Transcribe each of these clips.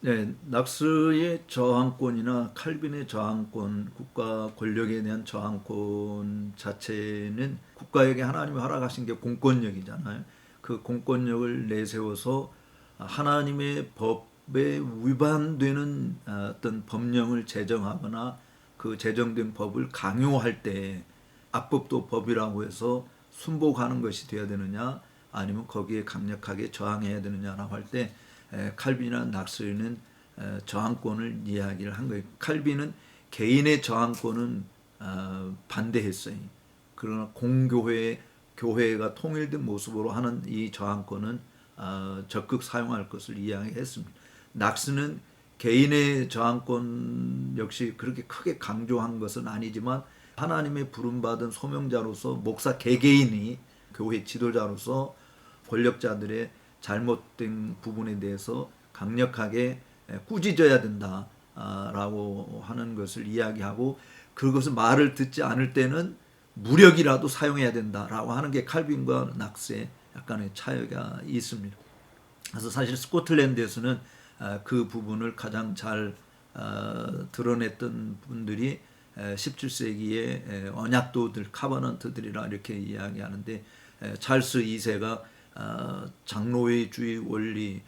네, 낙스의 저항권이나 칼빈의 저항권, 국가 권력에 대한 저항권 자체는 국가에게 하나님이 허락하신 게 공권력이잖아요. 그 공권력을 내세워서 하나님의 법에 위반되는 어떤 법령을 제정하거나 그 제정된 법을 강요할 때 악법도 법이라고 해서 순복하는 것이 되어야 되느냐 아니면 거기에 강력하게 저항해야 되느냐라고 할 때 칼빈이나 낙스는 저항권을 이야기를 한 거예요. 칼빈은 개인의 저항권은 반대했어요. 그러나 교회가 통일된 모습으로 하는 이 저항권은 적극 사용할 것을 이야기했습니다. 낙스는 개인의 저항권 역시 그렇게 크게 강조한 것은 아니지만 하나님의 부름받은 소명자로서 목사 개개인이 교회 지도자로서 권력자들의 잘못된 부분에 대해서 강력하게 꾸짖어야 된다라고 하는 것을 이야기하고 그것을 말을 듣지 않을 때는 무력이라도 사용해야 된다라고 하는 게 칼빈과 낙스의 약간의 차이가 있습니다. 그래서 사실 스코틀랜드에서는 그 부분을 가장 잘 드러냈던 분들이 17세기의 언약도들, 카버넌트들이라 이렇게 이야기하는데 찰스 2세가 장로회주의 원리,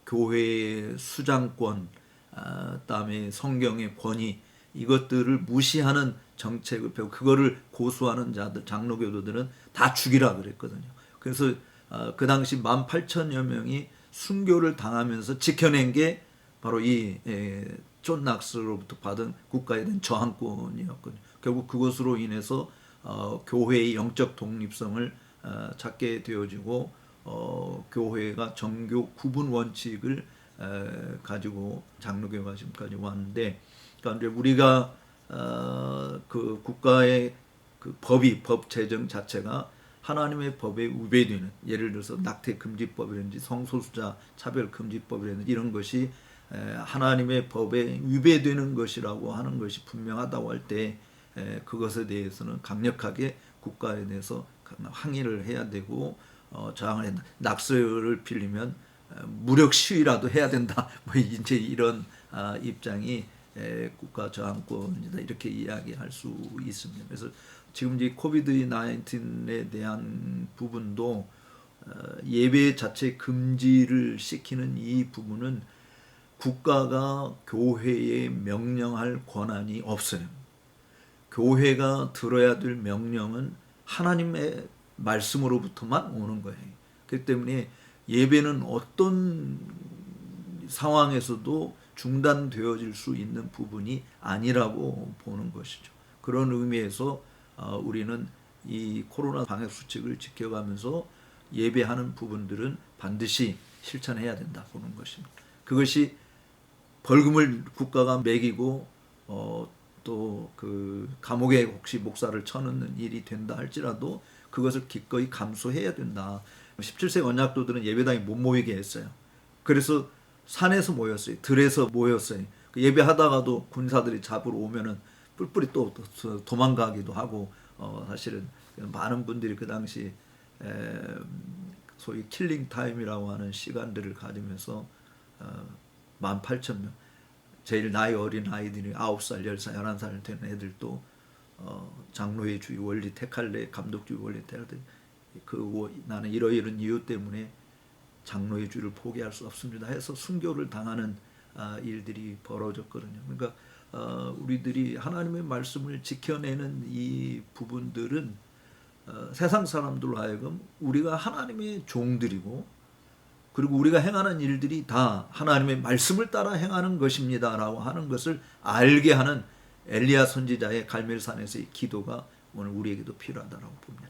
교회의 수장권, 그다음에 성경의 권위 이것들을 무시하는 정책을 펴고 그거를 고수하는 자들, 장로교도들은 다 죽이라 그랬거든요. 그래서 그 당시 18,000여 명이 순교를 당하면서 지켜낸 게 바로 이 존 낙스로부터 받은 국가에 대한 저항권이었거든요. 결국 그것으로 인해서 교회의 영적 독립성을 찾게 되어지고 교회가 정교 구분 원칙을 가지고 장로교가 지금까지 왔는데, 그러니까 이제 우리가 그 국가의 그 법 제정 자체가 하나님의 법에 위배되는, 예를 들어서 낙태 금지법이라든지 성소수자 차별 금지법이라든지 이런 것이 하나님의 법에 위배되는 것이라고 하는 것이 분명하다고 할 때 그것에 대해서는 강력하게 국가에 대해서 항의를 해야 되고 저항을 한다. 낙서를 빌리면 무력 시위라도 해야 된다. 뭐 이제 이런 입장이 국가 저항권이다 이렇게 이야기할 수 있습니다. 그래서 지금 이 코비드 19에 대한 부분도 예배 자체 금지를 시키는 이 부분은 국가가 교회에 명령할 권한이 없어요. 교회가 들어야 될 명령은 하나님의 말씀으로부터만 오는 거예요. 그렇기 때문에 예배는 어떤 상황에서도 중단되어질 수 있는 부분이 아니라고 보는 것이죠. 그런 의미에서 우리는 이 코로나 방역 수칙을 지켜가면서 예배하는 부분들은 반드시 실천해야 된다 보는 것입니다. 그것이 벌금을 국가가 매기고 또 그 감옥에 혹시 목사를 쳐넣는 일이 된다 할지라도 그것을 기꺼이 감수해야 된다. 17세 언약도들은 예배당에 못 모이게 했어요. 그래서 산에서 모였어요. 들에서 모였어요. 예배하다가도 군사들이 잡으러 오면은 뿔뿔이 또 도망가기도 하고 사실은 많은 분들이 그 당시 소위 킬링 타임이라고 하는 시간들을 가지면서 18,000명 제일 나이 어린 아이들이 9살, 10살, 11살 되는 애들도 장로의 주의 원리 택할래, 감독주의 원리 택할래, 나는 이러이런 이유 때문에 장로의 주의를 포기할 수 없습니다 해서 순교를 당하는 일들이 벌어졌거든요. 그러니까 우리들이 하나님의 말씀을 지켜내는 이 부분들은 세상 사람들로 하여금 우리가 하나님의 종들이고 그리고 우리가 행하는 일들이 다 하나님의 말씀을 따라 행하는 것입니다라고 하는 것을 알게 하는 엘리야 선지자의 갈멜산에서의 기도가 오늘 우리에게도 필요하다고 봅니다.